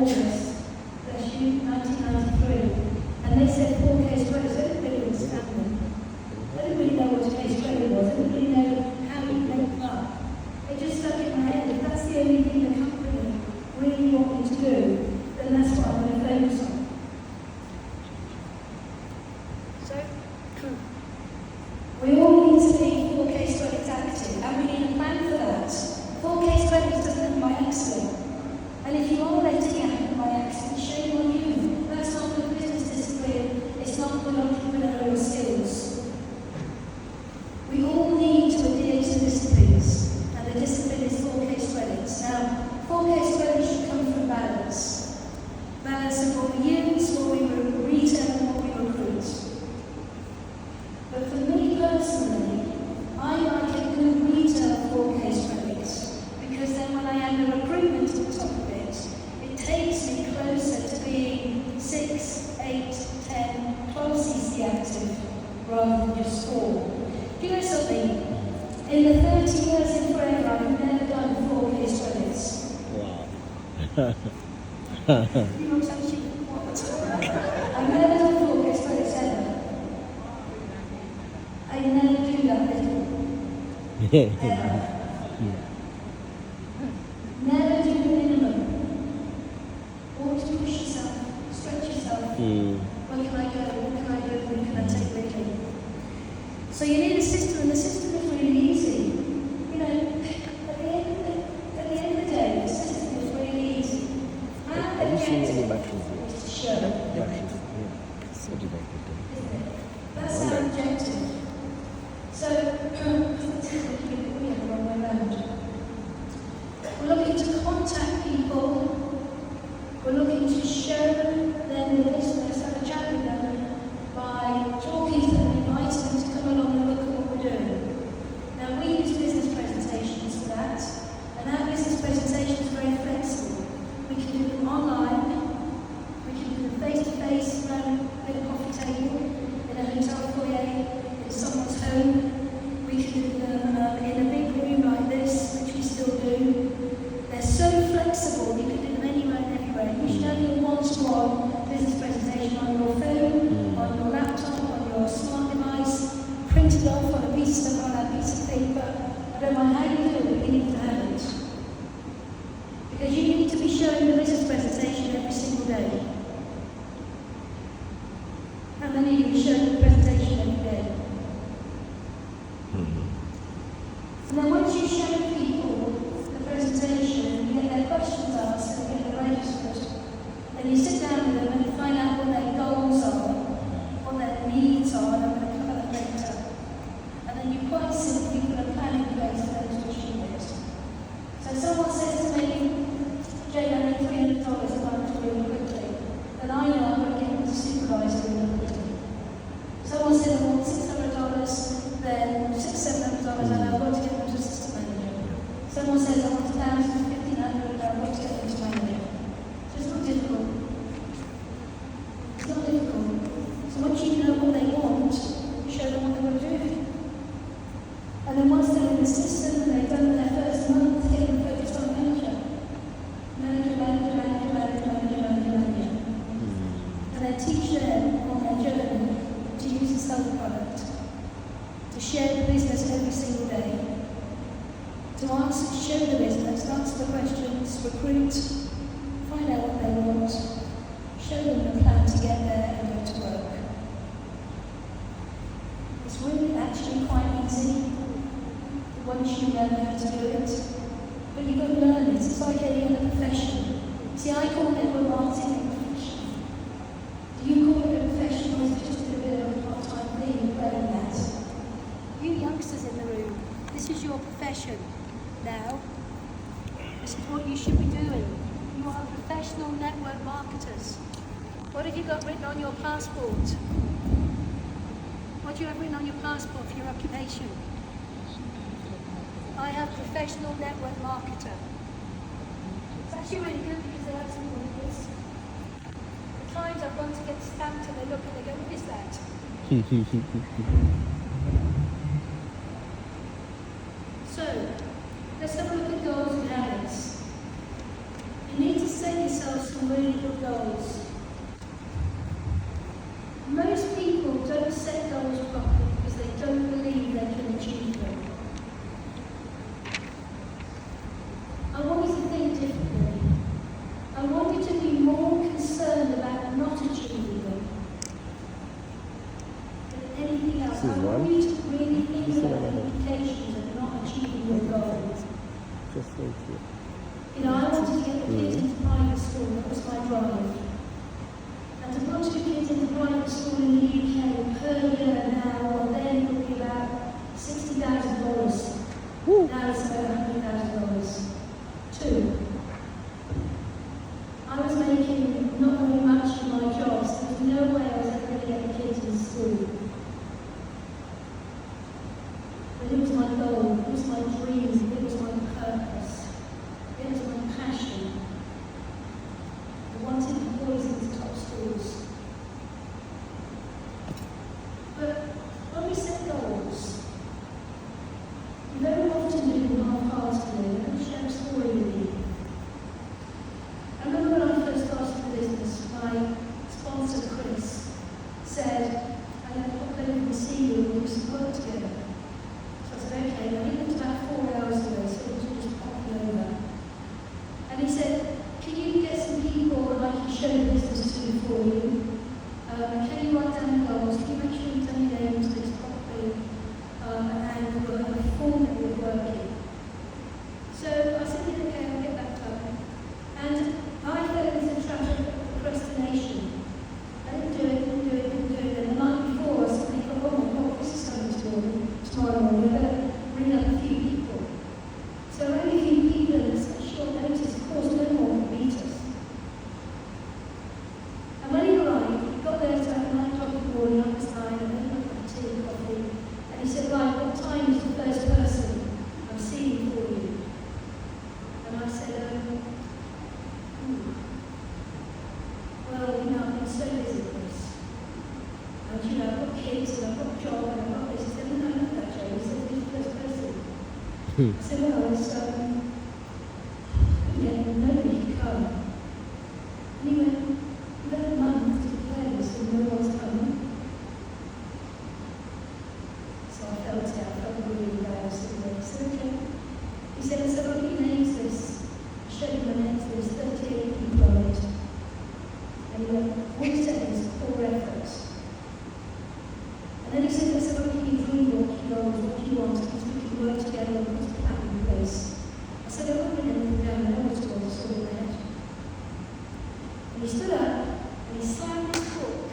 August, bless you, 1993, and they said 4 case credits. Everybody understand them. Everybody know what a case credit was. Everybody know how you make them up. It just stuck in my head. If that's the only thing the company really want me to do, then that's what I'm going to focus on. So, we all need to be 4 case credits active, and we need a plan for that. 4 case credits doesn't happen by accident. And if you are letting it happen by accident, shame on you. That's not good business discipline. It's not good entrepreneurial skills. We all need to adhere to disciplines, and the discipline is 4 case credits. Now, 4 case credits should come from balance. Balance of what we use, what we return, and what we recruit. But for me personally, I like a good return of 4 case credits, because then when I add the recruitment to the top of it, it takes me closer to being 6, 8, 10, 12 CC active, rather than just 4. Do you know something? In the 30 years in forever, I've never done 4 case credits. Wow. You know what? I've never done 4 case credits ever. I never do that little. Ever. Never do the minimum. Always push yourself, stretch yourself. Where can I go? What can I do? Where can I take with me? So you need a system, and the system is really easy. You know, at the end of the day, the system is really easy. Have you seen any batteries yet? It's to show. Batteries, yeah. What did I put them? That's our objective. So, we have the wrong way around. We're looking to contact people. We're looking to show them the business, have a chat with them by talking to them, inviting them to come along and look at what we're doing. Now, we use business presentations for that, and that business presentation is very flexible. We can do them online, we can do them face-to-face around a coffee table, in a hotel foyer, in someone's home. We can do them in a big room like this, which we still do. They're so flexible, you can do them anywhere and everywhere. You should have your one-to-one business presentation on your phone, on your laptop, on your smart device, printed off on a piece of paper. I don't mind how you do it, but you need to have it. Because you need to be showing the business presentation every single day. How many of you show the presentation every day? And then once you show people the presentation, you get their questions asked and you get them registered, then you sit down with them and find out what their goals are, what their needs are, and I'm going to cover that later. And then you quite simply put a plan in place for them to achieve it. So someone says to me, Jayne, I need $300 if I'm to really quickly, then I know I'm going to get them to supervise really quickly. Someone said I want $600, then $600-700, and I've got to get them to system manager. Someone says I want $1,000, $1,500, and I've got to get them to manager. So it's not difficult. It's not difficult. So once you know what they want, show them what they want to do. And then once they're in the system and they've done their first month, get them focused on manager. Manager. And then teach them on their journey to use the self-product, to share the business every single day, to show the business, answer the questions, recruit, find out what they want, show them the plan to get there and go to work. It's really actually quite easy once you learn how to do it, but you've got to learn it. It's like any other profession. See, I call it a marketing profession. Do you call it a profession, or is it just a bit of a part-time thing you're playing that? You youngsters in the room, this is your profession now. This is what you should be doing. You are professional network marketers. What have you got written on your passport? What do you have written on your passport for your occupation? I have professional network marketer. It's actually really good because they ask me what it is. The times I've gone to get stamped and they look and they go, what is that? So, let's have a look at goals and habits. You need to set yourself some really good goals. Most people don't set goals properly because they don't believe they can achieve them. I want you to think differently. I want you to be more concerned about not achieving them than anything else. I want you to really think about the implications of not achieving your goals. Just right here. You know, I wanted to get the kids into private school, that was my drive. And to put 2 kids into private school in the UK per year now, well then it would be about $60,000. Now it's about $100,000. 2. I was making not very much in my job, so there was no way I was ever going to get the kids in school. But it was my goal, it was my dream, it was my purpose. It was my passion. I wanted the boys into top schools. But when we set goals, we very often do them half-heartedly. Let me share a story with you. I remember when I first started the business, my sponsor Chris said, I'm going to pop over and see you and do some work together. So I said, okay, I think it was about 4 hours ago, so it was just popping over. And he said, can you get some people that I can show the business to for you? Can you write down goals? Can you make sure you've done your names this properly? And we'll have a form that we're working. So I said, yeah, okay, I'll get that done. And I fell into the trap of procrastination. I didn't do it. And the night before, I suddenly thought, oh my God, this is coming tomorrow morning. I better bring up a few people. So only a few people in such short notice, of course, no more could beat us. And when he arrived, he got there at about 9 o'clock in the morning, I was tired, and then he got tea and coffee. And he said, right, what time is the first person I'm seeing for you? And I said, well, you know, I've been so busy with this. And you know, I've got kids, and I've got a job, and I've got this. He said, no, not that, Jayne. He said, who's the first person? I said, well, it's, nobody could come. And he went, you've had a month to prepare this and no one's coming. So I felt it, I felt really embarrassed. He said, okay. He said, I'll give you names list. I showed him my names list, 38 people on it. And he went, what is it? It's 4 efforts. And then he said, I'll give you 3 walking goals, what do you want? Because we can work together and put a plan in place. I said, I won't bring anything down, I know what's going to sort it out. And he stood up, and he slammed his book,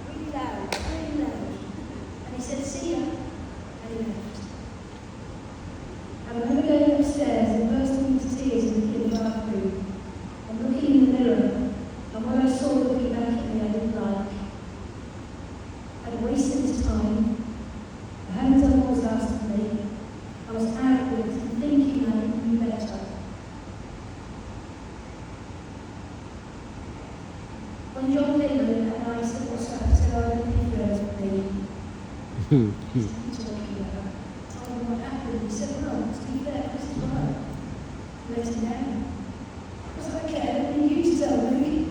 really loud. And he said, see ya, and he left. And I remember going upstairs and bursting into tears in the bathroom, and looking in the mirror, and what I saw looking back at me I didn't like. I'd wasted his time, I hadn't done what was asked of me, I was arrogant and thinking I knew better. When John came in and I said, what's up? I said, I don't think you're with me. He said, what are you talking about? I told him what happened. He said, well, to be fair, this is right. Let him down. I was like, okay, I need you to tell me.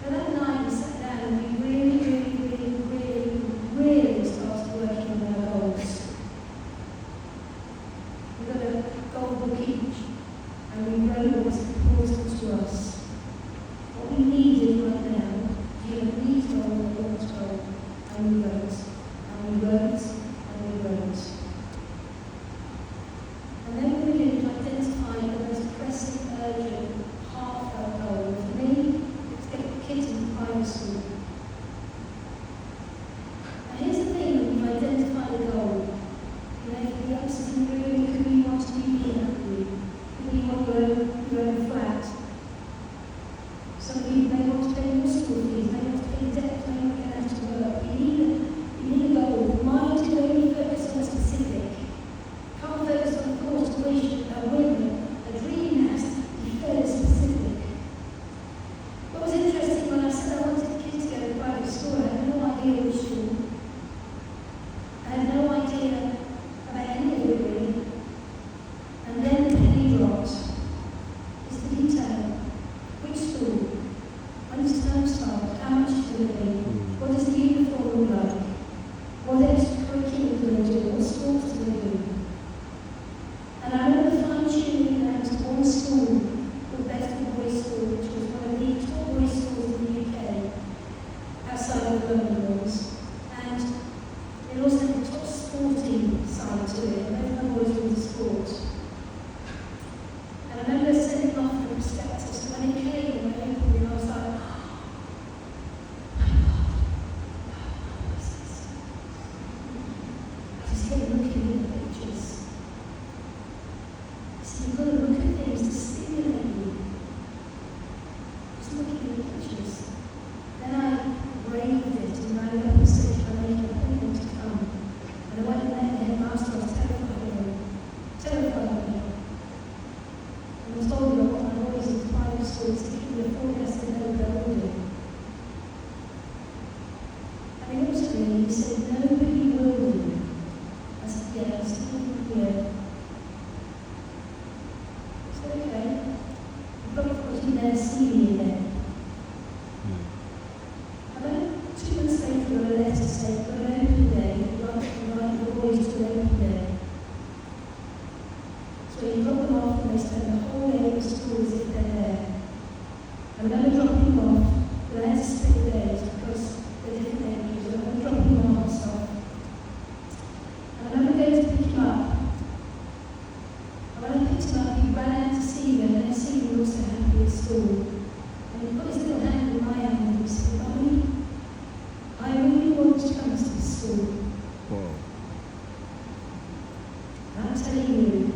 But that night we sat down and we really started working on our goals. We got a goal book each and we wrote what was important to us. What we needed right now, do you have these goals or what goal? And we wrote, and we wrote, and we wrote. And then we began to identify the most pressing, urgent, heartfelt goal. For me, it's to get the kids into private school. And here's the thing, when you identify the goal, you know, for the youngsters in the room, it could be you want to be happy, it could be you want your own flat. Some of you may want to pay your school fees, may want to pay debt, may want to get out to work. You I told you I want my boys into private schools to keep the forecast and know what they're doing. And he looked at me and he said, nobody will do. I said, yeah, I'm still here. I said, okay. You've got to put in there, see me again. And then 2 months later, I got a letter saying, got an open day, you'd like to invite your boys to an open day. So you drop them off and they spend the whole day at the school as if they're there. I'm going to drop him off, but I had to split the days because they're different ages. I'm going to drop him off and stuff. And I'm going to pick him up. And when I picked him up, he ran out to see me, and then see me also happy at school. And he put his little hand in my hand and he said, Mommy, I really want to come to this school. Wow. And I'm telling you,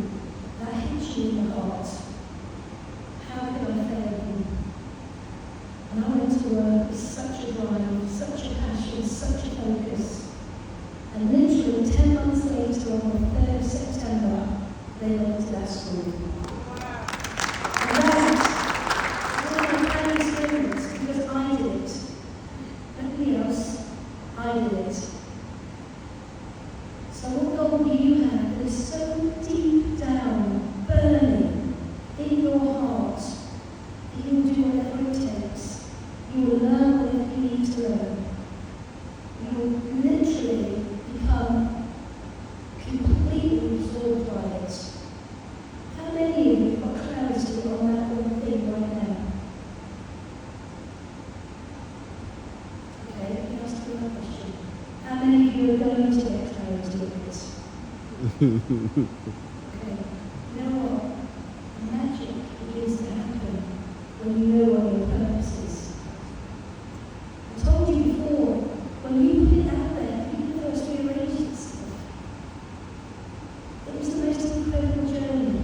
that hits you in the heart. How could I fail him? And I went to work with such a drive, such a passion, such a focus. And literally 10 months later, on the 3rd of September, they went to that school. And that was a proud experience because I did it. Nobody else, I did it. So what goal do you have that is so deep down, burning in your heart, that you will do whatever it takes? You will learn whatever you need to learn. You will literally become completely absorbed by it. How many of you have got clarity on that one thing right now? Okay, let me ask you another question. How many of you are going to get clarity of it? Okay, you know what? Magic begins to happen when you know what your purpose is. I told you before, when you put it out there, you first rearrange yourself. It was the most incredible journey.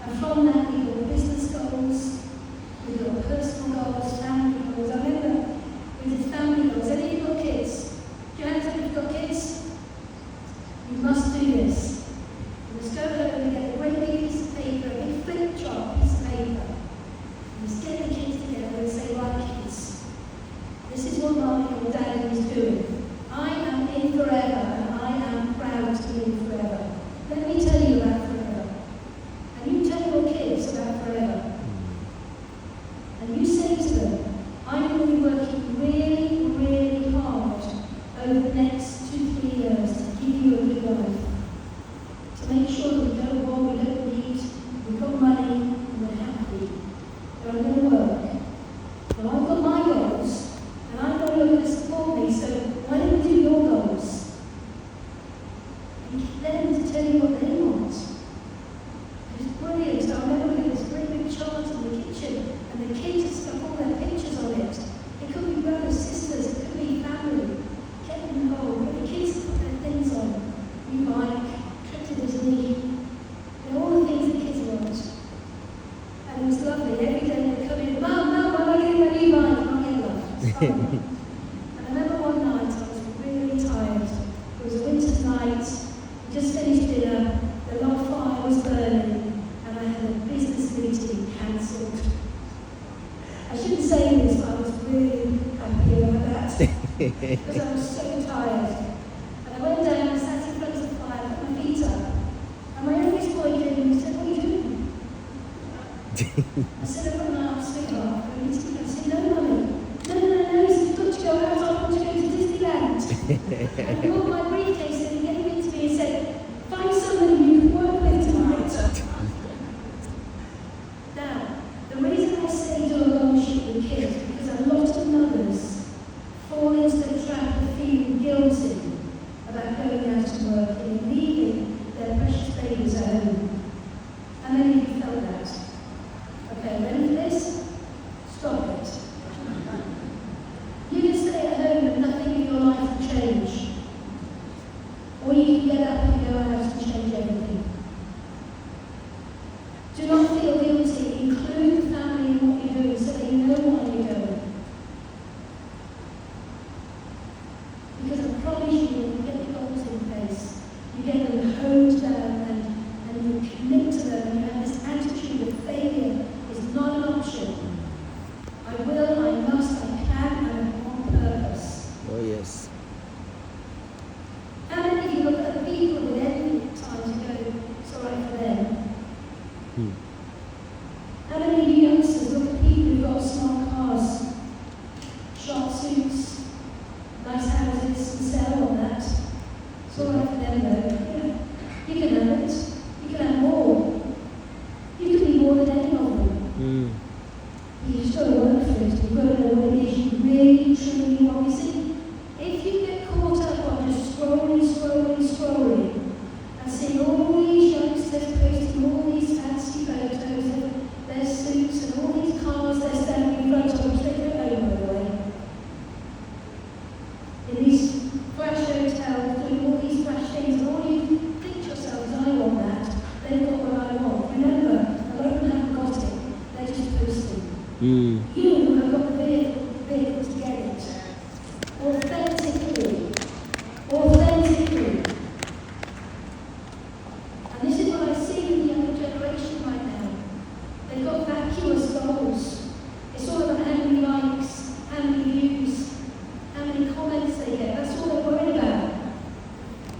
And from that, we got business goals, we got personal goals, family goals. I remember we did family goals. Any of you got kids? Do you have to you've got kids? You must do this. You must go home and get a great big piece of paper, a big flip chart piece of paper. You must get the kids together and say, right kids, this is what Mum or Dad is doing. I am in forever and I am proud to be in forever. Let me tell you about forever. And you tell your kids about forever. And you say to them, I'm going to be working really, really hard over the next 2-3 years to give you a good life. To make sure that we don't want, we don't need, we've got money, and we're happy. But I'm going to work. Well, I've got my goals, and I know you're going to support me, so why don't we do your goals? And get them to tell you what they want. It's brilliant. So I remember we had this great big chart in the kitchen, and the kids had stuck all their pictures on it. It could be brothers, sisters, it could be family. Get them involved. But the kids put their things on. New bike, trip to Disney, all the things the kids want. And it was lovely. Every day they'd come in, Mum, when I get my new bike, I'll get love. It's fine. And I remember one night I was really tired. It was a winter's night. We just finished dinner. The log fire was burning, and I had a business meeting cancelled. I shouldn't say this, but I was really happy about that because I was so tired. And I went down and sat in front of the fire, put my feet up, and my youngest boy came and he said, what are you doing? I said, I've got an arm, sweetheart. I need to go. I said, no, Mummy. No, he said, you've got to go out. I want to go to Disneyland. And he brought my briefcase and he gave it to me and said, find somebody you can work with tonight. Now, the reason I say do a long shoot with kids is because a lot of mothers fall into the trap of feeling guilty about going out to work and leaving their precious babies at home. How many of you felt that? Okay, ready for this? Stop it. You can stay at home and nothing in your life will change. Or you can get up and go out and change everything. Do not feel guilty. Include the family in what you're doing so they know why you're going. Because I promise you, when you get the goals in place, you get them honed down and you commit to them and you have this attitude of failure Hmm. How many of you youngsters look at people who've got smart cars, sharp suits, nice houses, and sell on that? It's all right for them though. Yeah. You can have it. You can have more. You can be more than any of them. Hmm. You just got to work for it. You've got to know what it is you really, truly want. You see, if you get caught up on just scrolling, and seeing all these youngsters posting all these fancy photos of their suits and all these cars they're standing in front of, which they don't own, by the way, in these flash hotels, doing all these flash things, and all you think to yourself is, I want that. They've got what I want. Remember, a lot of them haven't got it. They're just posting. Hmm. You have got the vehicle to get it. Authentically. And this is what I see with the younger generation right now. They've got vacuous goals. It's all about how many likes, how many views, how many comments they get. That's all they're worried about.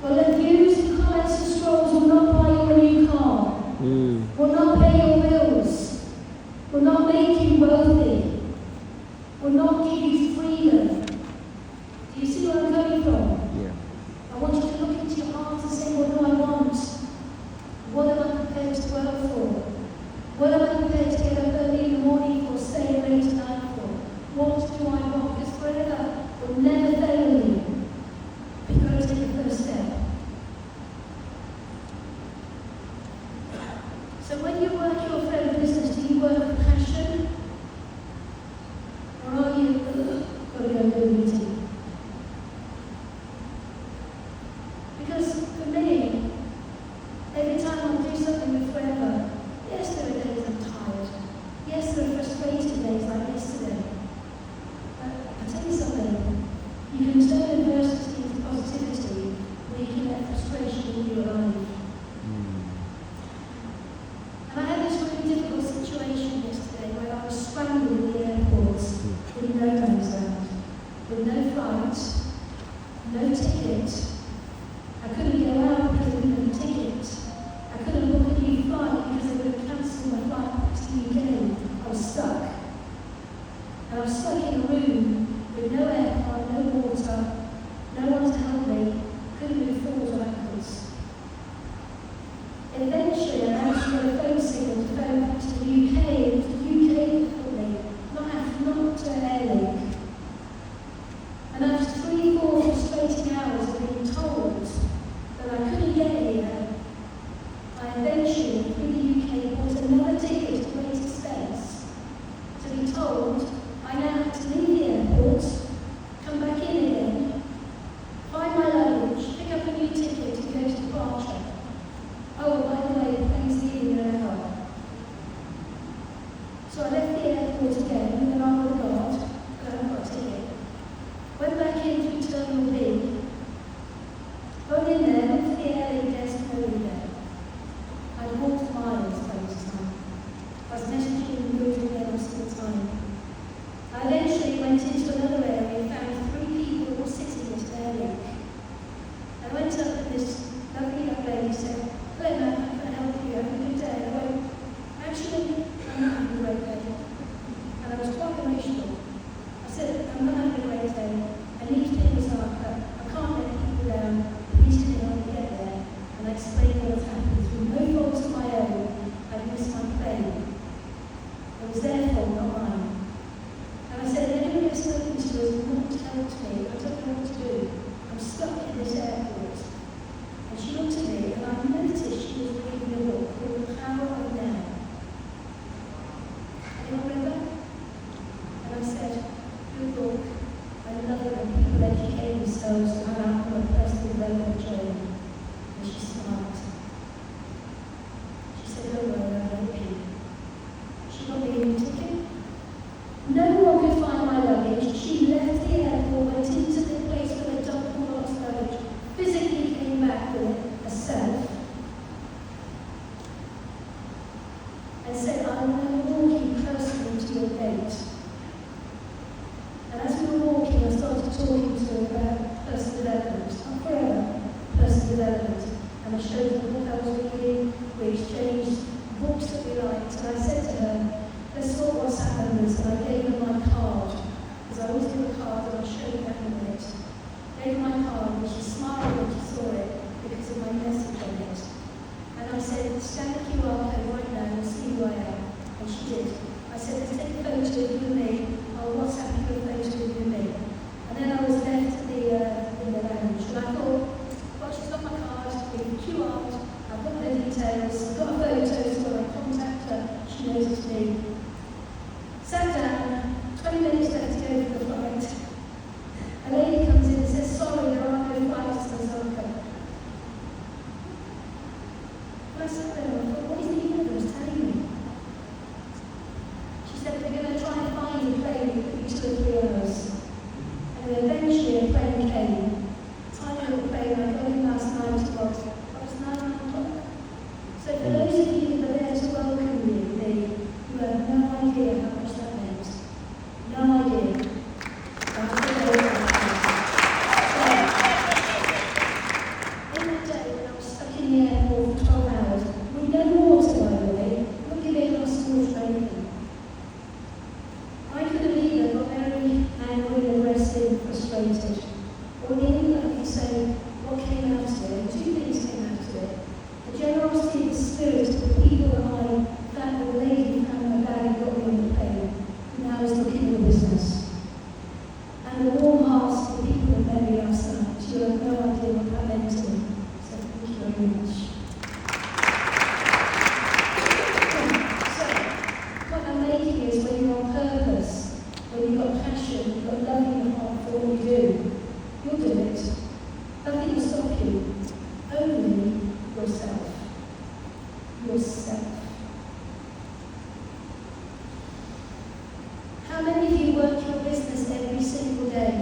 Well, the views and comments and scrolls will not buy you a new car. Will not pay your bills. Will not make you wealthy. Will not give you freedom. Do you see where I'm coming from? Yeah. I want you to look into your heart and say, what do I want? What am I prepared to work for? What am I prepared to get up early in the morning for, stay late at night for? What do I want? Because forever will never fail you. But you've got to take the first step. So when you work your fellow business, do you work with passion? Or are you, got to go to a meeting? Because for me, every time I do something with forever, yes, there are days I'm tired. Yes, there are frustrated days like yesterday. But I tell you something, you can turn adversity into positivity when you can let frustration in your life. And I had this really difficult situation yesterday where I was stranded in the airport in no man's land, with no flight, no ticket. I couldn't go out because I didn't have a ticket. I couldn't book a new flight because they would have cancelled my flight back to the UK. I was stuck. And I was stuck in a room with no aircon, no water, no one to help me. Couldn't move forward or backwards. Eventually, I managed to get a phone signal to phone back to the UK. It was the UK that called me, not Airlink. And after 3-4 frustrating hours of being told that I couldn't get here, I eventually, through the UK, bought another ticket to greater space to be told I now had to leave the airport, come back in again, find my luggage, pick up a new ticket and go to departure. Oh, by the way, the plane's leaving in an hour. So I left the airport again with an arm of the guard, but I haven't got a ticket. Went back in through Terminal B. Got in there, went to the airline desk, nobody there. I'd walked miles by this time. I was messaging and moving there every single time. I eventually went into another area and found 3 people all sitting at an airlink. I went up and this lovely young lady said, "Hello ma'am, how can I help you? Have a good day?" And I went, "Actually, I'm not having a great day." And I was quite emotional. I said, "I'm not having a great day. I need to pick this up. I can't let people down. Please can you help me get there?" And I explained what's happened. Through no fault of my own, I'd missed my plane. It was their fault, not mine. And I said, "Anybody I've spoken to has not helped me. I don't know what to do. I'm stuck in this airport." And she looked at me, and I noticed she was reading a book called The Power of Now. Anyone read that? And I said, "Good book. I love it when people educate themselves on how to a personal development journey." And she smiled. She said, "Don't worry, I'll help you." She got me a new ticket. No one could find my luggage. She left the airport, went into the place where they dumped all lost luggage, physically came back with it herself, and said, "I will now walk you personally to your gate." And as we were walking, I started talking to her about personal development, not forever, personal development. And I showed her the book I was reading, we exchanged books that we we liked, and I said to her, let's sort what's happened, and I gave her my card, because I always do a card and I'll show you that in a minute. Gave her my card, and she smiled when she saw it because of my message on it. And I said, scan the QR code right now and see who I am. And she did. I said, let's take a photo of you and me. I'll WhatsApp you a photo of you and me. And then I was left in the lounge. And I thought, well, she's got my card, we've QR'd, I've got her details, I've got a photo, so when I contact her, she knows it's me. Sat down, 20 minutes left to go for the flight. A lady comes in and says, sorry, there are no flights to Osaka. And I sat there and I thought, what is the universe telling me? She said, they're going to try and find a plane that could be 2 or 3 hours. And then eventually a plane came. Tiny little plane, I got in last night, it was 9 o'clock. So for those of you that are there to welcome you have no idea how much that meant. No idea. In that day when I was stuck in the airport for 12 hours, with no water by the way, not giving us water or anything. I could have either got very angry and aggressive and frustrated, or the only I could say, what came out of it? 2 things came out of it. The generosity of the spirit of the people that I found, the lady who found my bag and got me on the plane, who now is looking at the business. And the warm hearts of the people that met me last night. You have no idea what that meant to me. So thank you very much. So, what I'm making is when you're on purpose, when you've got passion, you've got love in your heart for what you do, you'll do it. Nothing will stop you. Only yourself. Yourself. How many of you work your business every single day?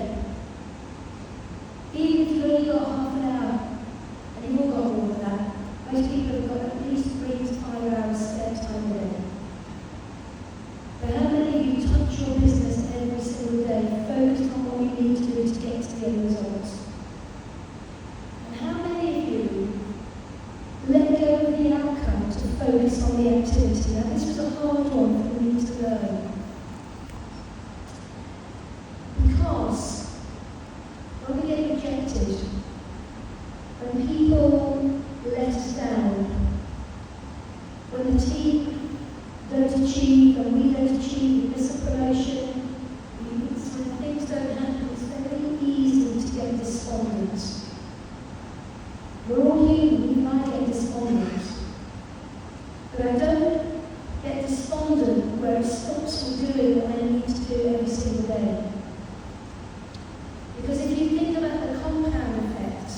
Even if you've only got half an hour, and you've all got all of that, most people have got at least 3 to 5 hours spare time a day. But how many of you touch your business every single day, focused on what you need to do to get to the end result? And how many of you let go of the outcome to focus on the activity? Now this was a hard one for me to learn. Because when we get rejected, when people let us down, when the team don't achieve and we don't achieve, we miss a promotion, when things don't happen, it's very easy to get despondent. We're all human, we might get despondent. But I don't get despondent where it stops me doing what I need to do every single day. Because if you think about the compound effect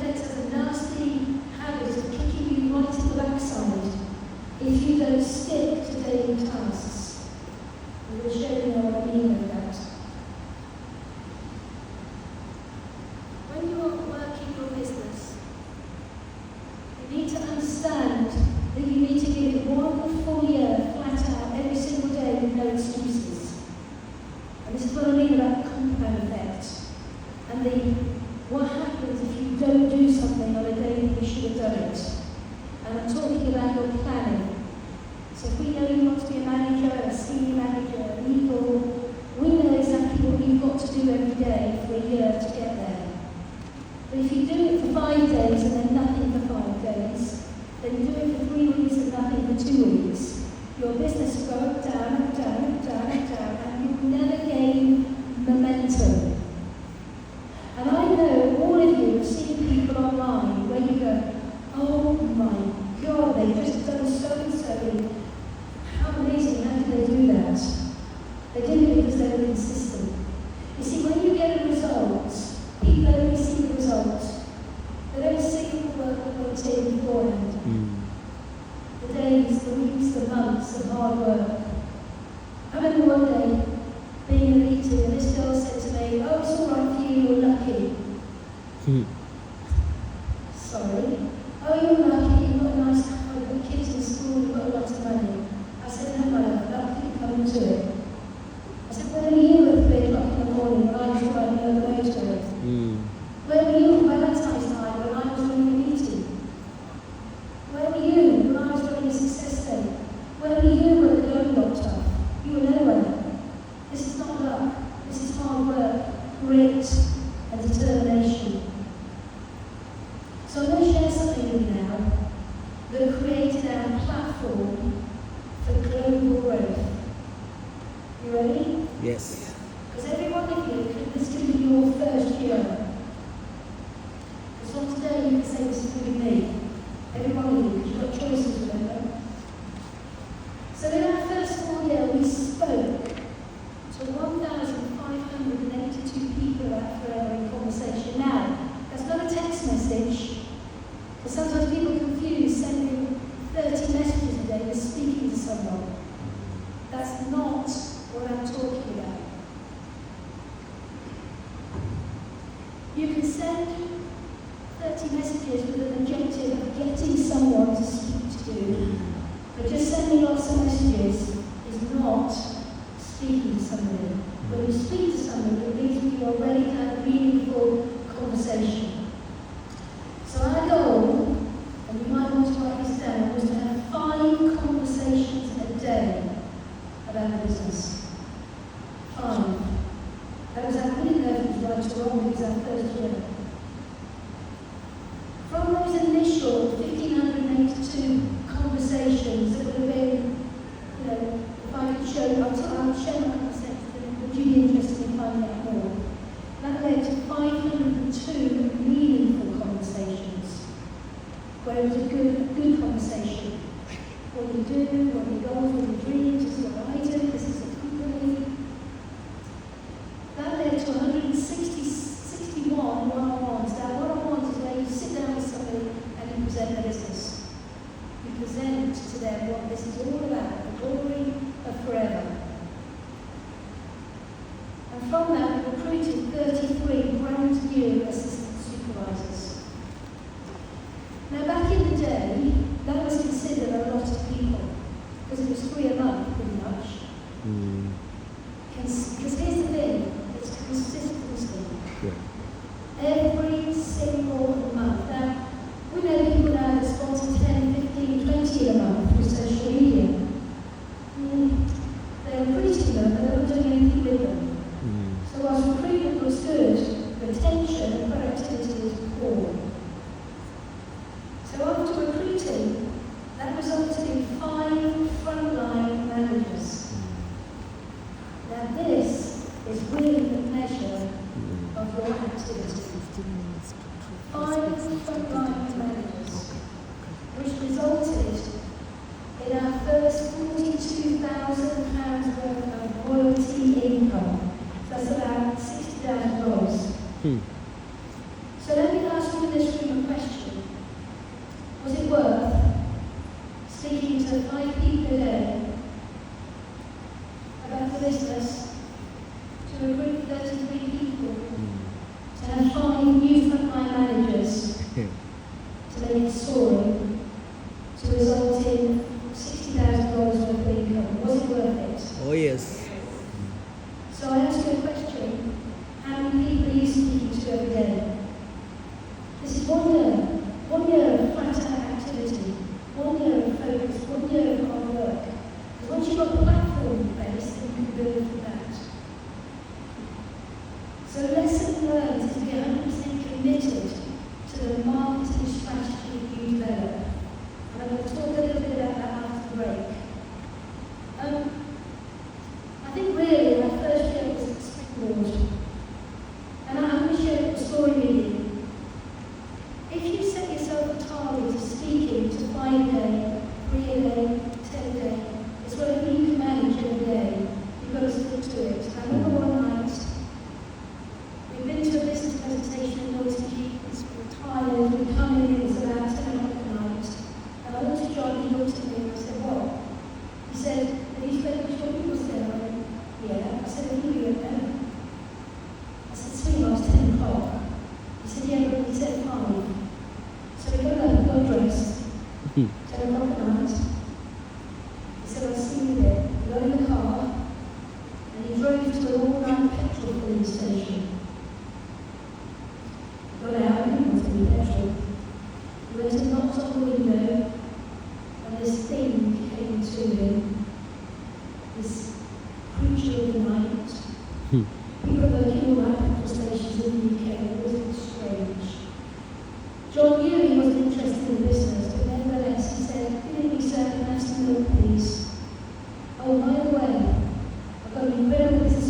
has a nasty habit of kicking you right in the backside if you don't stick to daily tasks. I'm going to show you what I mean by that. When you are working your business, you need to understand that you need to give it 1 full year flat out every single day with no excuses. And this is what I mean about the compound effect. And what happens if you don't do something on a day that you should have done it. And I'm talking about your planning. So if we know you want to be a manager, a senior manager, a legal, we know exactly what you've got to do every day for a year to get there. But if you do it for 5 days and then nothing for 5 days, then you do it for 3 weeks and nothing for 2 weeks, your business will go up, down, up, down, up, down, up, down, and you will never gain momentum. And I know all of you have seen people online where you go, oh my God, they've just done so and so. How amazing, how did they do that? They did it because they were consistent. You see, when you get a result, people only see the result. They don't see the work that went in beforehand. The days, the weeks, the months of hard work. I remember one day being in a meeting and this girl said to me, oh, it's all right for you, you're lucky. Sorry. Oh, you're lucky, you've got a nice car, you've got kids in school, you've got a lot of money. I said, no, my love, that didn't come to it. I said, where were you at 3 o'clock in the morning when I was driving over the motorway? Where were you on Valentine's night when I was doing a meeting? Where were you when I was Yes. Because every one of you, this could be your first year. Because from today you can say this is going to be me. Every one of you, because you've got choices, remember? So in our first full year, we spoke to 1,582 people at Forever in Conversation. Now, that's not a text message, because sometimes people confuse sending 30 messages a day with speaking to someone. That's not what I'm talking about. You can send 30 messages with an objective of getting someone to speak to you. But just sending lots of messages is not speaking to somebody. When you speak to somebody, it means you already had a meaningful conversation. So our goal, and you might want to write this down, was to have 5 conversations a day about business. 5. That was our, we didn't know if it was right or wrong, it was our first year. From those initial 1,582 conversations that would have been, if I could show, I'll share my conversations, would you be interested in finding out more? That led to 502 meaningful conversations, where it was a good conversation. What do you do? What are your goals? What are your dreams? This is what I do. This is the company. That led to 161 one-on-ones. Now, one-on-ones is where you sit down with somebody and you present their business. You present to them what this is all about, the glory of Forever. And from that, we recruited 33 brand new assistant supervisors. Now, back in the day, that was considered a lot of people, because it was 3 a month, pretty much. Because here's the thing, it's consistency. Yeah. Every single month. Now, we know people now that sponsor 10, 15, 20 a month through social media. They're recruiting them, but they're not doing anything with them. So whilst recruitment was good, retention and productivity was poor. So after recruiting, that resulted in 5 frontline managers. Now this is really the measure of your activity. 5 frontline managers, which resulted in our first £42,000 worth of royalty income. That's about $60,000. So let me ask you in this room a question. Was it worth speaking to 5 people a day about the business, to recruit 33 people, to have 5 new frontline managers, to make it soaring, to result in $60,000 worth of income? Was it worth it? Oh, yes. So I ask you a question. How many people are you speaking to every day? This is 1 year. 1 year of flat out activity. 1 year of focus. 1 year of hard work. Because once you've got the platform in place, then you can build from that. So lesson learned is to be 100% committed to the marketing strategy you develop. And I'm going to talk a little bit about that after the break. I think really our first year was explored. And I'm going to share a story with you. If you set yourself a target of speaking to 5 a day, 3 a day, 10 a day, it's whatever you can manage every day. You've got to stick to it. I remember one night, we've been to a business presentation in Milton Keynes, we're tired, we come in, it's about 10 o'clock at night, and I looked at John, he looked at me, and I said, what? He said, have you spoken to your people today? I went, yeah. I said, who are you at now? I said, sweet, I was 10 o'clock. He said, yeah, but he said 5. So we got up, got dressed, 10 o'clock at night. He said, I'll see you there. We got in the car, and he drove to an all-night petrol filling station. Got out, and he wanted any petrol. He went and knocked on the window, and this thing came to him, this creature of the night. People working all night petrol stations in the UK, it wasn't strange. John knew he wasn't interested in business, but nevertheless he said, "Give me some milk, please." Oh, by the way, I've got an incredible business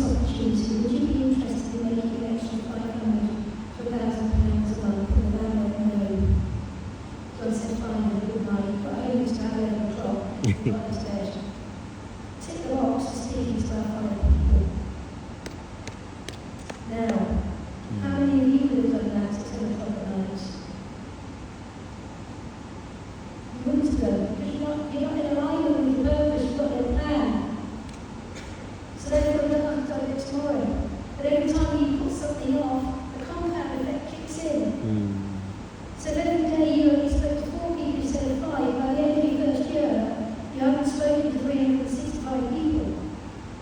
not as dead. Tick the box to speaking to our fellow people. Now, how many of you would have done that at 10 o'clock at night? You wouldn't have done, because you're not in alignment with your purpose, you've got no plan. So therefore, you don't have to do it tomorrow. But every time you put something off, the compound effect kicks in. So if every day you only spoke to 4 people instead of 5, by the end of your first year, you haven't spoken to 365 people.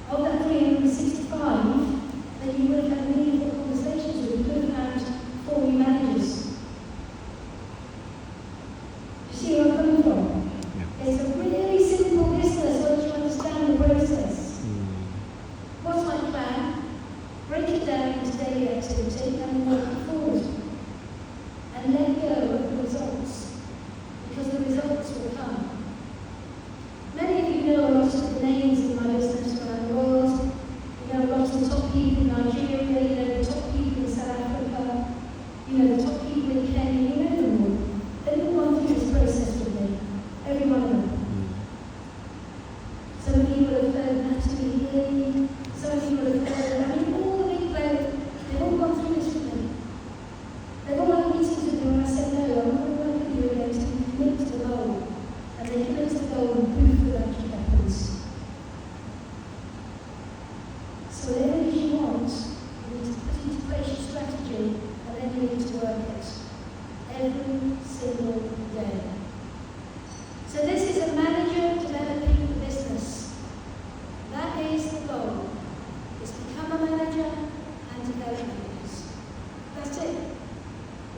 Of that 365, then you would have had meaningful conversations with. You could have had 4 new managers. Do you see where I'm coming from? Yeah. It's a really simple business once you understand the process. What's my plan? Break it down into daily activity and work it forward. And let go of the results, because the results will come. Many of you know a lot of the names in my business around the world. You know a lot of the top people in Nigeria, you know the top people in South Africa, you know the top people in Kenya, you know them all. They've all gone through this process with me, every one of them. Some of you will have heard Natalie Lee, some of you will have heard, all the big players, they've all gone through this with me. They've all had meetings with me when I said, no, I'm not going to work with you again until you commit to the goal. And they commit to the goal and proof that actually happens. So whatever it is you want, you need to put into place your strategy, and then you need to work it. Every single day. So this is a manager developing the business. That is the goal. Is become a manager and develop it. That's it.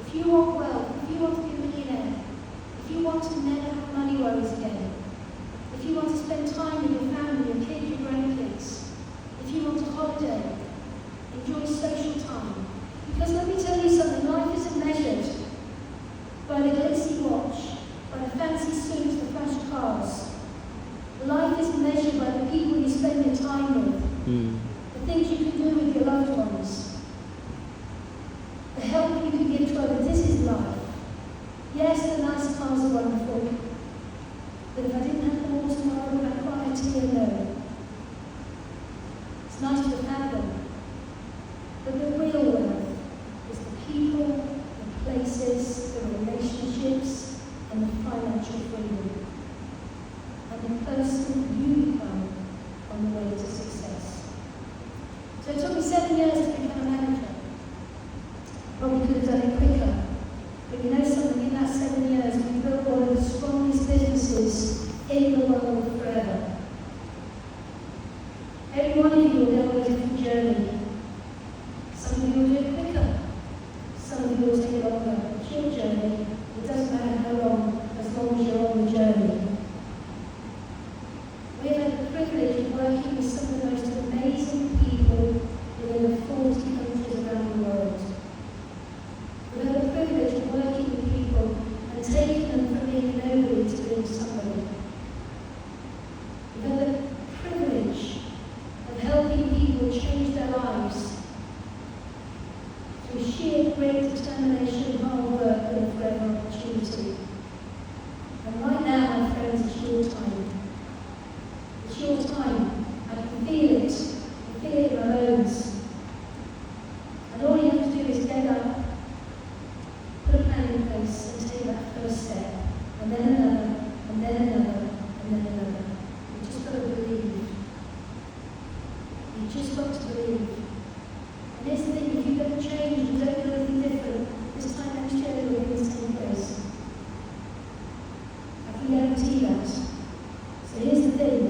If you want wealth, if you want to be a millionaire, if you want to never have money worries again, if you want to spend time with your family, your kids, your grandkids, if you want to holiday, enjoy social time. Because let me tell you something, life isn't measured by the glitzy watch, by the fancy suits, the flash cars. Life is measured by the people you spend your time with, the things you can do with your loved ones, the help you can give to others. This is life. Yes, the nice cars are wonderful, but if I didn't have them all tomorrow, would I cry a tear? No. It's nice to have them, but the real wealth is the people, the places, the relationships, and the financial freedom, and the person you become on the way to success. So it took me 7 years to become a manager. Probably could have done it quicker. But you know something, in that 7 years, we built one of the strongest businesses in the world forever. Every one of you will go on a different journey. Some of you will do it quicker. Some of you will take longer. It's your journey. It doesn't matter how long, as long as you're on the journey. We have had the privilege of working with some of the most amazing people in over 40 countries around the world. We have the privilege of working with people and taking them from being nobody to being somebody. We have the privilege of helping people change their lives through sheer great determination, hard work, and a forever opportunity. And right now, my friends, it's your time. It's your time. I can feel it. I feel it in my bones. And all you have to do is get up, put a plan in place, and take that first step. And then another, and then another, and then another. You just got to believe. You just got to believe. And here's the thing, if you're going to change and don't do anything different, this time next year you'll be in the same place. I can guarantee that. So here's the thing,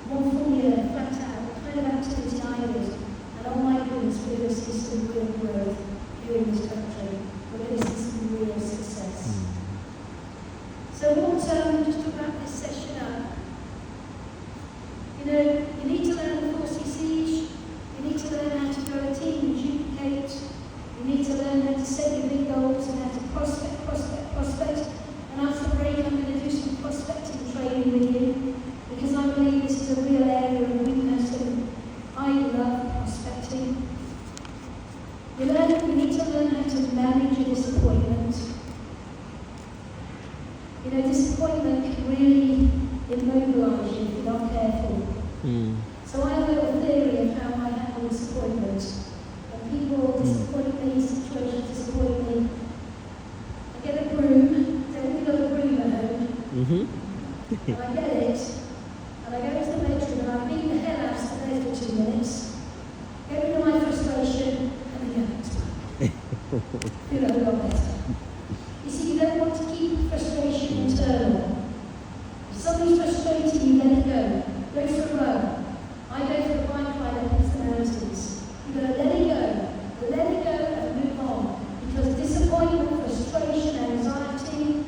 one full year, flat out, what kind of activity I did, and oh my goodness, we're going to see some real growth here in this country. We're going to see some real success. So just to wrap this session up, you know, you need to learn the 4 CCs, you need to learn how to grow a team and duplicate, you need to learn how to set your big goals and how to prospect. And after the break, I'm going to do some prospecting training with you, because I believe this is a real area of weakness, and I love prospecting. You need to learn how to manage your disappointment. You know, disappointment can really immobilize So I have a little theory of how I handle disappointment. When people disappoint me, situations disappoint me, I get a broom, so we've got a broom at home, and I get it, and I go to the bedroom and I beat the hell out of the bed for 2 minutes, get rid of my frustration, and then it's back. Feel a lot better. You see, you don't want to keep frustration internal. If somebody's frustrated, you let it go. Go for a run. I go for a bike ride up into the mountains. You've got to let it go. Let it go and move on. Because disappointment, frustration, anxiety,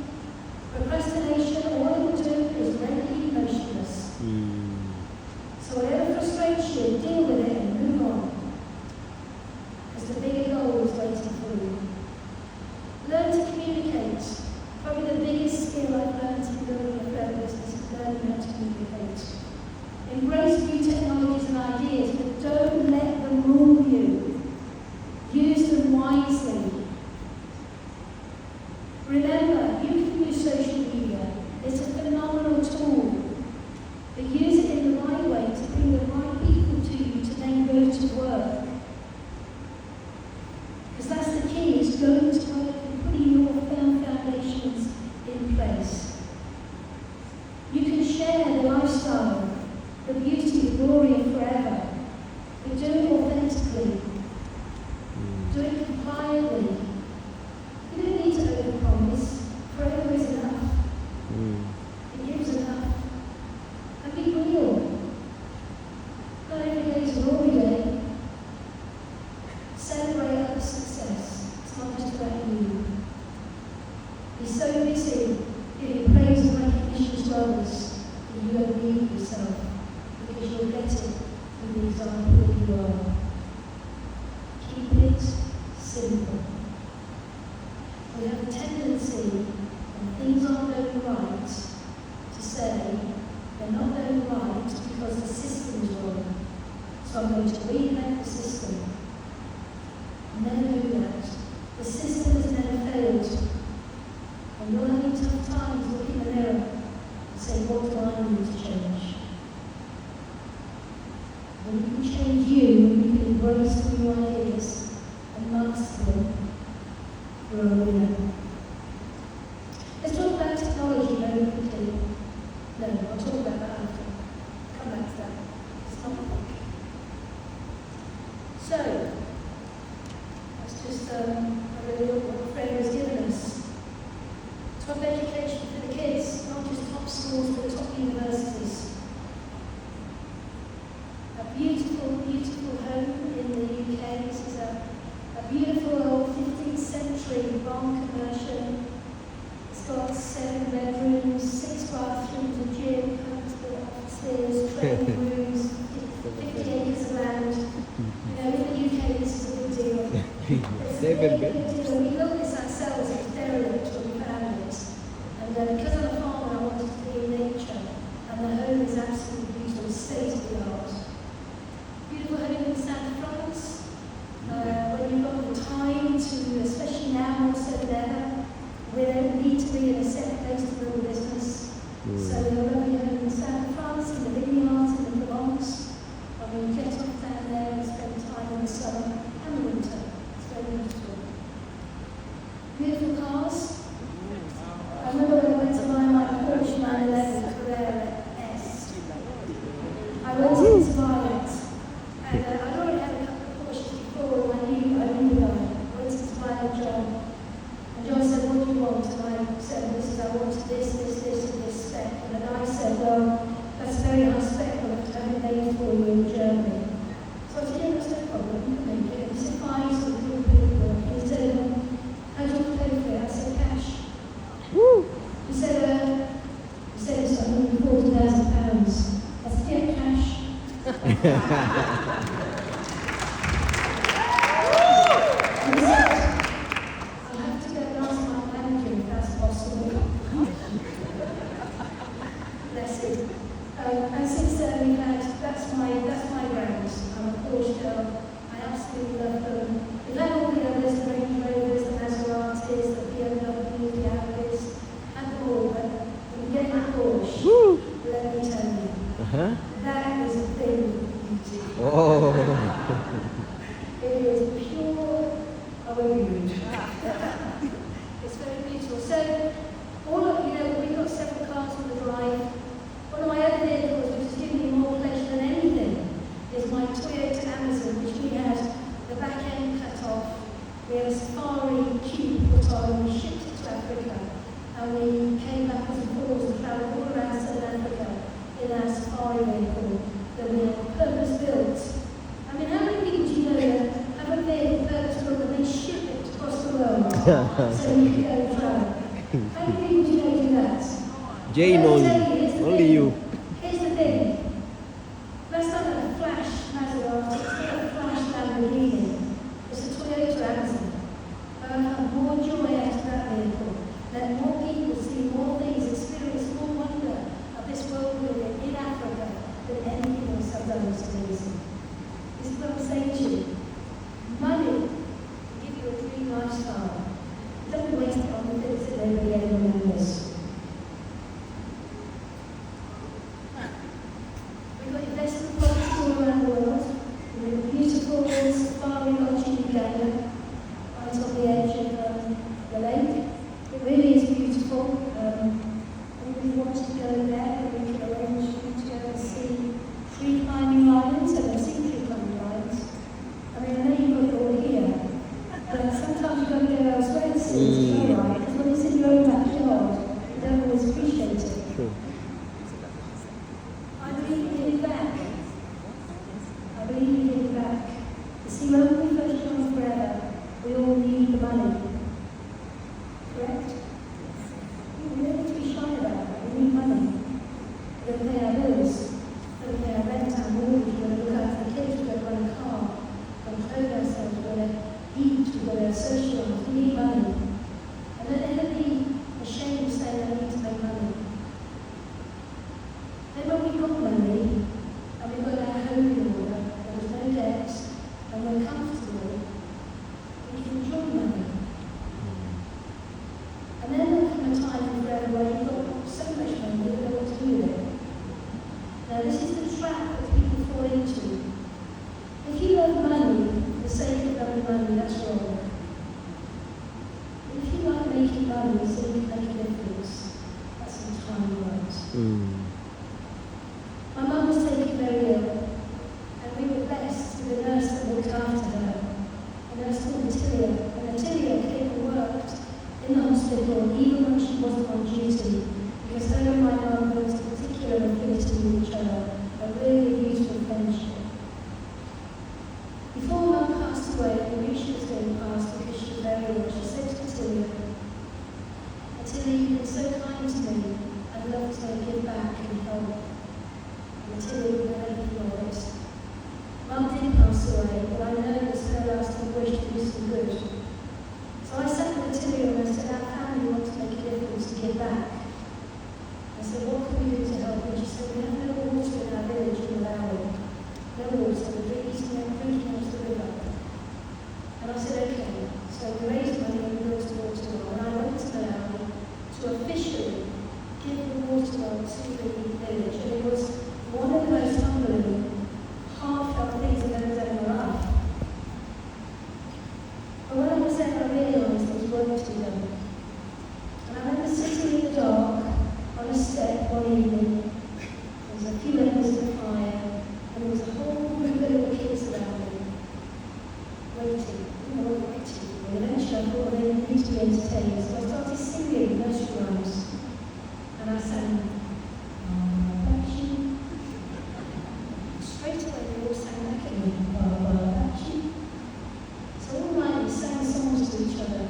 procrastination, all it will do is render you motionless. So whatever frustrates you, deal with it and move on. Because the bigger goal is waiting for you. Learn to communicate. Probably the biggest skill I've learned in building a prayer business is learning how to communicate. Embrace new technologies and ideas, but don't let them rule you. Use them wisely. Remember, you can use social media. It's a phenomenal tool. But use it in the right way to bring the right people to you to then go to work. Because that's the key, is going to work and putting your firm foundations in place. You can share the lifestyle, the beauty, the glory of forever. But do it authentically. Do it compliantly. You don't need to overpromise. Forever is enough. It gives enough. And be real. Not every day is a glory day. Celebrate other success. It's not just about you. Be so busy giving praise and recognition to others that you don't need yourself, because you'll get it with the example that you are. Keep it simple. We have a tendency, when things aren't going right, to say they're not going right because the system is wrong. So I'm going to reinvent the system. Never do that. The system has never failed. And you're having tough times, look in the mirror and say, what do I need to change? When you can change you, when you can embrace who your ideas and master them, you're a winner. Let's talk about technology very quickly. No, I'll talk about that after. Come back to that. It's not quick. So, let's just have a look at what Fred has given us. Top education for the kids, not just top schools, but top universities. A beautiful, beautiful home in the UK. This is a beautiful old 15th century barn conversion. It's got 7 bedrooms, 6 bathrooms, a gym, upstairs, training rooms, 50 acres of land. You know, in the UK this is a big deal. It's a big deal. We built this ourselves, it's derelict when we found it. And because I'm a farmer, I wanted to be in nature. And the home is absolutely beautiful, state of the art. Beautiful home in South France. When you've got the time to, especially now more so than ever, we don't need to be in a set place to build a business. So we're lovely home in South France, in the vineyards, in the Provence. And we get off down there and spend time in the summer and the winter. It's very beautiful. Beautiful cars. I remember when I went to buy my Porsche 911 Carrera S. I went in to buy it, and I'd already had a couple of Porsches before, and I knew the guy. I went in to buy it, John. And John said, what do you want? And I said, I wanted this, and this spec. And the guy said, well, that's a very high spec, but I have it made for you in Germany. So I said, yeah, that's no problem, you can make it. He said, fine, so we can pay for it. He said, how do you want to pay for it? I said, cash. He said it's £140,000. I said, yeah, cash. And he said, I'll have to go and ask my manager if that's possible. Bless him. And since then we've had, that's my brand. I'm a Porsche girl. I absolutely love them. We've had all the others, the Range Rovers, the Maseratis, the BMWs, the Audis, and all, but when you get my Porsche, let me tell you, that is a so you can go and travel. How many people do you know do that? Jayne Let me only. tell you, here's the Only thing. you. Here's the thing. That's not a flash Maserati, it's not a flash Lamborghini. It's a Toyota Amazon. I have more joy out of that vehicle. Let more people see more things, experience more wonder of this world we live in Africa than anything else I've done is amazing. This is what I'm saying to you. Money will give you a dream lifestyle. Don't waste it on the things that nobody ever remembers. We've got investment properties all around the world. We're in a beautiful safari lodge in Uganda, right on the edge of the lake. It really is beautiful. We want to go there, and we can arrange for you to go and see free climbing islands. So I've seen free climbing islands. I mean, I know you've got it all here, but sometimes you've got to go elsewhere to see it as well, right? Because when it's in your own backyard, you don't always appreciate it. True. I believe in giving back. I believe in giving back. You see, when we first joined Forever, we all need the money. Correct? We don't need to be shy about it. We need money. We're going to pay our bills. We're going to pay our rent, our mortgage. We're going to look after the kids. We're going to run a car. We're going to clothe ourselves. We're going to eat. We're going to socialise. We need money. And don't ever be ashamed of saying I need to make money. Then when we've got money, and we've got our home in order, and there's no debt, and we're comfortable, we can enjoy money. And then there'll come a time in Forever where you've got so much money you don't know what to do with it. Now this is the trap that people fall into. If you love money for the sake of loving money, that's wrong. But if you like making money so you can make a difference, that's entirely right. My mum was taken very ill, and we were blessed with a nurse that looked after her, a nurse called Natalia. And Natalia came and worked in the hospital even when she wasn't on duty, because her and my mum built a particular affinity with each other, a really beautiful friendship. Before Mum passed away, we knew she was going to pass because she was very ill. She said to Natalia, "Natalia, you've been so kind to me. I'd love to give back and help." Until we were ready for it. Mum did pass away, but I know it was her lasting wish to do some good. So I sat with Natalia and I said, "Our family wants to make a difference to give back." I said, "What can we do to help?" And she said, "We have no water in our village in Malawi. No water, we're drinking out of the river." And I said, "Okay." So we raised money and we built a water well. And I went to Malawi to officially give the water well to the village. And it was one of the most humbling, heartfelt things I've ever done in my life. But when I was there, I realised there was work to be done. And I remember sitting in the dark on a step one evening. There was a few embers of fire, and there was a whole group of little kids around me, waiting. Waiting. And eventually I thought they needed to be entertained, so I started singing nursery rhymes. And I sang, straight away they all sang back at me, So all night we sang songs to each other.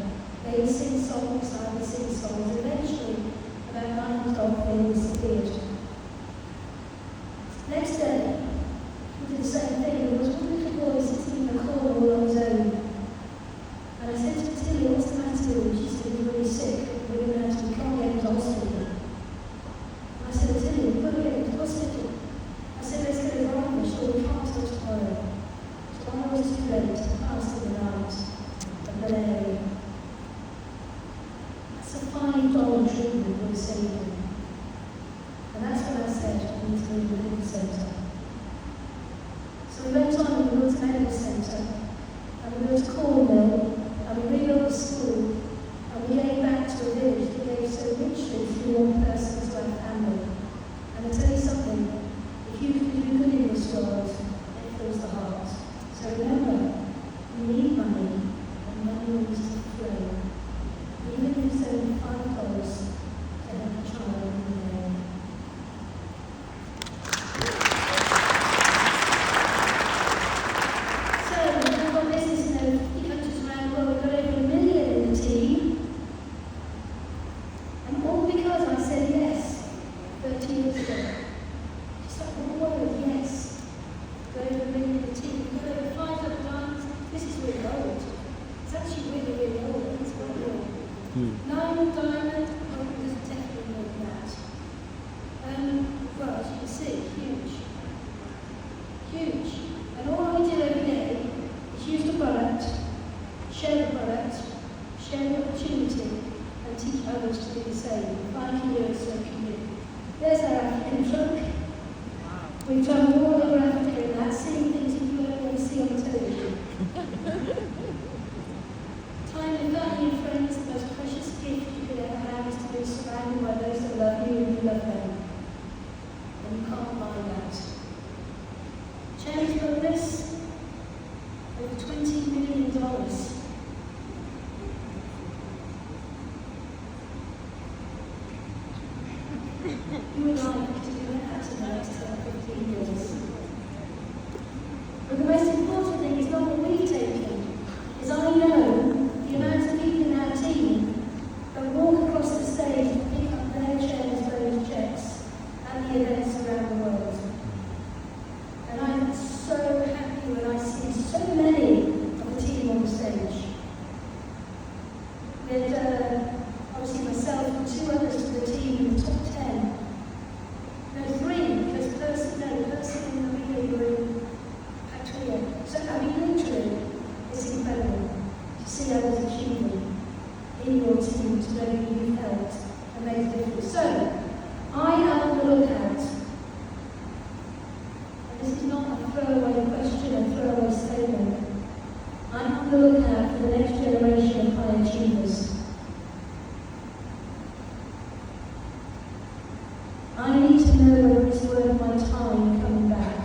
They would sing songs, I would sing songs. Eventually, about 9 o'clock, they all disappeared. Next day, we did the same thing. There was one little boy sitting in the corner all on his own. And I said to Tilly, "What's the matter with him?" She said, "He's really sick. We can't get him to hospital." I said, "Tilly, we've got to get him to hospital." I said, "Let's get him on. Sure, we can't till tomorrow." Tomorrow was too late. It passed in the night of malaria. That's a $5 treatment would save him. And that's when I said, "I need to leave the medical centre." So we went on and we built a medical centre, and we built a corn mill, and we rebuilt the school, and we gave back to a village that gave so richly through one person to our family. And I tell you something, if you can do good in this world, it fills the heart. So remember, you need money, and money needs to flow. Even if it's only $5 to have a child in the day. So, on a business note, 50 countries around the world, we've got over 1 million in the team. Huge. And all I do every day is use the product, share the opportunity, and teach others to do the same. If I can do it, so can you. There's our African trunk. We've traveled all over Africa in that, seeing things that you won't ever see on television. Time with family and friends, the most precious gift you could ever have is to be surrounded by those that love you and you love them. And you can't buy that. Chairman's bonus, over $20 million. You would like to do that tonight for 15 years. But the most important thing is not what we've taken, is I know the amount of people in our team that walk across the stage and pick up their chairman's bonus checks at the events around the world. And I'm so happy when I see so many of the team on the stage. With obviously myself and 2 others to the team in the top 10. No, 3, because the person in the media room actually. So I mean, literally, it's incredible to see others achieving in your team, to know that you helped and made a difference. So, I am on the lookout. And this is not a throwaway question, a throwaway statement. I'm on the lookout for the next generation of high achievers. I need to know whether it's worth my time coming back.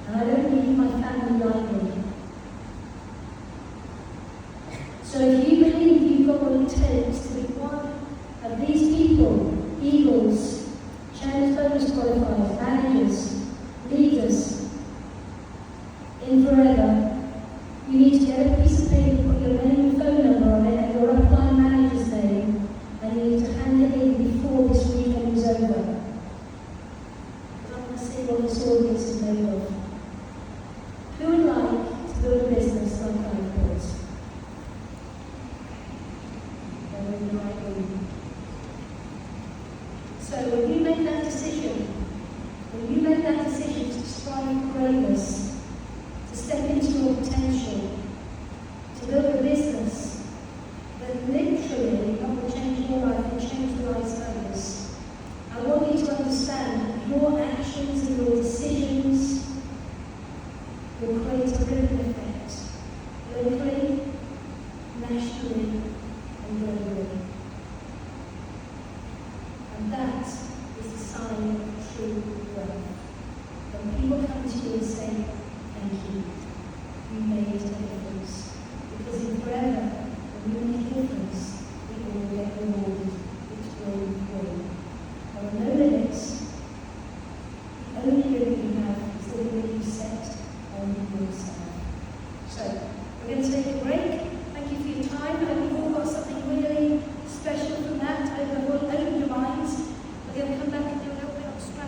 And I don't need my family like me. So if you believe you've got what it takes to be one of these people, eagles, chairman's bonus qualifiers, managers, leaders, in forever, you need to get a piece of paper, put your name and phone number on it, and your upline manager's name, and you need to hand it in before this weekend is over. Because I want to see what this audience is made of. Who would like to build a business like I built? They're in the right room. So when you make that decision to strive for greatness, to step into your potential, to build a business that literally not will change your life and change the lives of others, I want you to understand that your actions and your decisions will create a ripple effect, locally, nationally, and globally. And that is the sign of true wealth. When people come to you and say, thank you, you made a difference. Because in forever, when you make a difference, people will get rewarded. It's will. There are no limits. The only limit you have is the limit you set on yourself.